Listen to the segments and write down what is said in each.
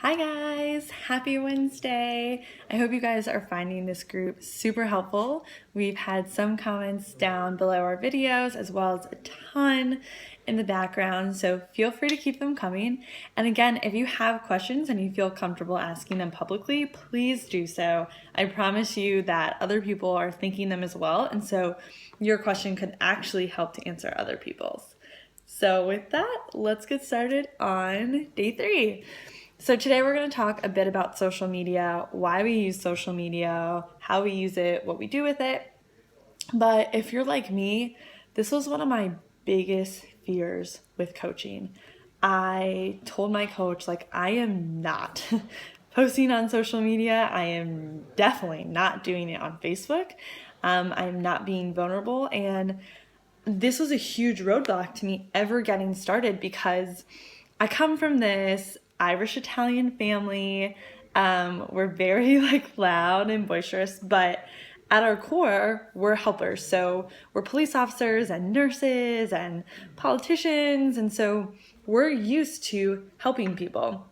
Hi guys, happy Wednesday. I hope you guys are finding this group super helpful. We've had some comments down below our videos as well as a ton in the background, so feel free to keep them coming. And again, if you have questions and you feel comfortable asking them publicly, please do so. I promise you that other people are thinking them as well, and so your question could actually help to answer other people's. So with that, let's get started on day 3. So today we're going to talk a bit about social media, why we use social media, how we use it, what we do with it. But if you're like me, this was one of my biggest fears with coaching. I told my coach, I am not posting on social media. I am definitely not doing it on Facebook. I'm not being vulnerable. And this was a huge roadblock to me ever getting started because I come from this Irish Italian family. We're very loud and boisterous, but at our core, we're helpers. So we're police officers and nurses and politicians. And so we're used to helping people.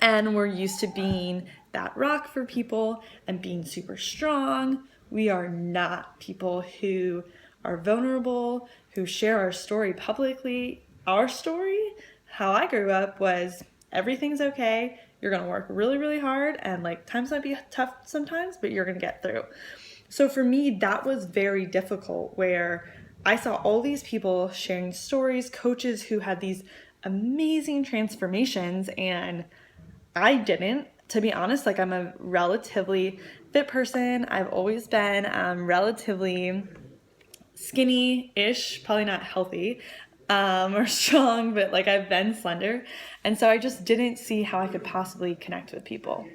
And we're used to being that rock for people and being super strong. We are not people who are vulnerable, who share our story publicly. Our story, how I grew up, was everything's okay. You're going to work really, really hard, and times might be tough sometimes, but you're going to get through. So for me, that was very difficult, where I saw all these people sharing stories, coaches who had these amazing transformations, and I didn't. To be honest, I'm a relatively fit person. I've always been relatively skinny-ish, probably not healthy or strong, but I've been slender. And so I just didn't see how I could possibly connect with people.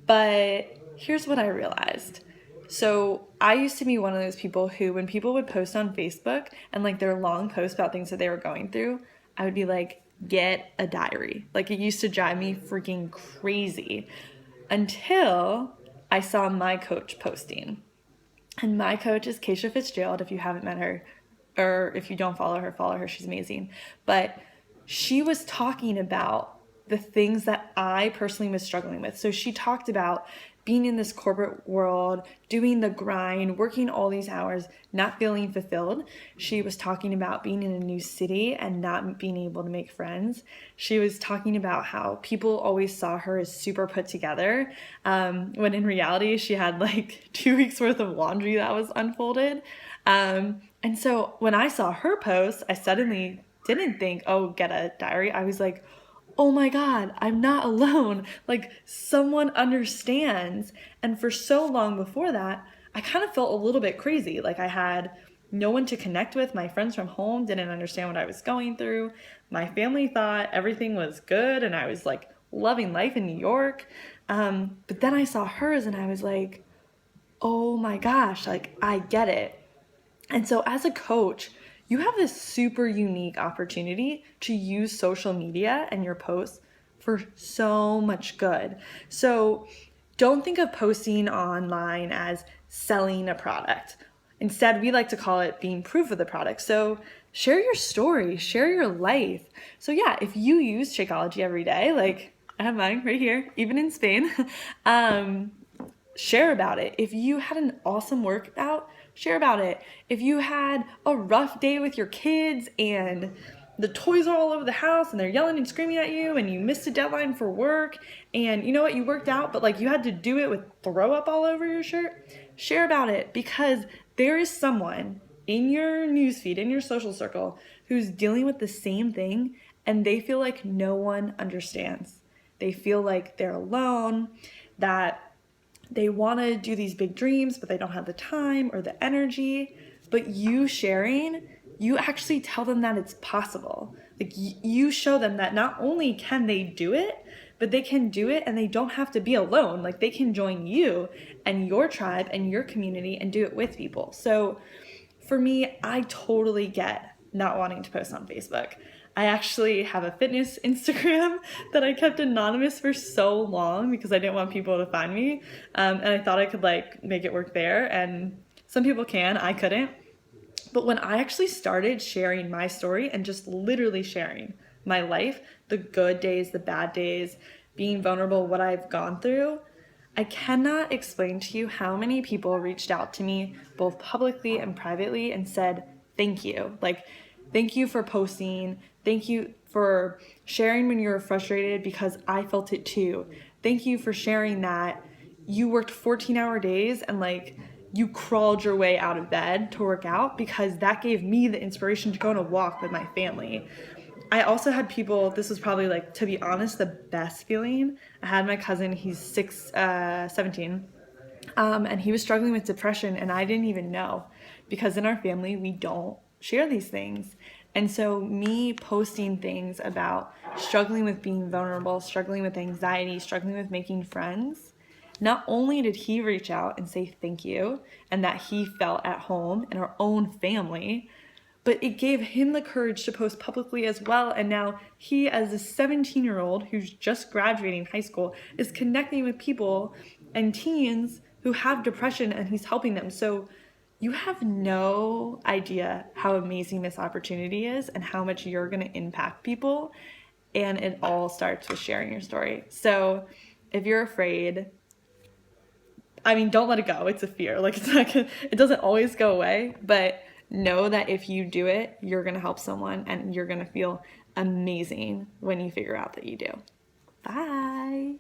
But here's what I realized. So I used to be one of those people who, when people would post on Facebook and their long posts about things that they were going through, I would be like, get a diary. It used to drive me freaking crazy until I saw my coach posting. And my coach is Keisha Fitzgerald. If you haven't met her, or if you don't follow her, she's amazing. But she was talking about the things that I personally was struggling with. So she talked about being in this corporate world, doing the grind, working all these hours, not feeling fulfilled. She was talking about being in a new city and not being able to make friends. She was talking about how people always saw her as super put together, when in reality she had 2 weeks worth of laundry that was unfolded. And so when I saw her post, I suddenly didn't think, oh, get a diary. I was like, oh my God, I'm not alone. Someone understands. And for so long before that, I kind of felt a little bit crazy. I had no one to connect with. My friends from home didn't understand what I was going through. My family thought everything was good and I was loving life in New York. But then I saw hers and I was like, oh my gosh, I get it. And so as a coach, you have this super unique opportunity to use social media and your posts for so much good. So don't think of posting online as selling a product. Instead, we like to call it being proof of the product. So share your story, share your life. So yeah, if you use Shakeology every day, I have mine right here, even in Spain, share about it. If you had an awesome workout, share about it. If you had a rough day with your kids and the toys are all over the house and they're yelling and screaming at you and you missed a deadline for work and you know what, you worked out, but you had to do it with throw up all over your shirt, share about it, because there is someone in your newsfeed, in your social circle, who's dealing with the same thing and they feel like no one understands. They feel like they're alone, that they want to do these big dreams, but they don't have the time or the energy. But you sharing, you actually tell them that it's possible. You show them that not only can they do it, but they can do it and they don't have to be alone. They can join you and your tribe and your community and do it with people. So for me, I totally get not wanting to post on Facebook. I actually have a fitness Instagram that I kept anonymous for so long because I didn't want people to find me. And I thought I could make it work there. And some people can, I couldn't. But when I actually started sharing my story and just literally sharing my life, the good days, the bad days, being vulnerable, what I've gone through, I cannot explain to you how many people reached out to me both publicly and privately and said, thank you. Like, thank you for posting. Thank you for sharing when you were frustrated because I felt it too. Thank you for sharing that you worked 14-hour days and like you crawled your way out of bed to work out because that gave me the inspiration to go on a walk with my family. I also had people, this was probably like, to be honest, the best feeling. I had my cousin, he's 17, and he was struggling with depression, and I didn't even know because in our family, we don't share these things. And so, me posting things about struggling with being vulnerable, struggling with anxiety, struggling with making friends, not only did he reach out and say thank you and that he felt at home in our own family, but it gave him the courage to post publicly as well. And now he, as a 17-year-old who's just graduating high school, is connecting with people and teens who have depression and he's helping them. So you have no idea how amazing this opportunity is and how much you're going to impact people. And it all starts with sharing your story. So if you're afraid, I mean, don't let it go. It's a fear. Like it doesn't always go away, but know that if you do it, you're going to help someone and you're going to feel amazing when you figure out that you do. Bye.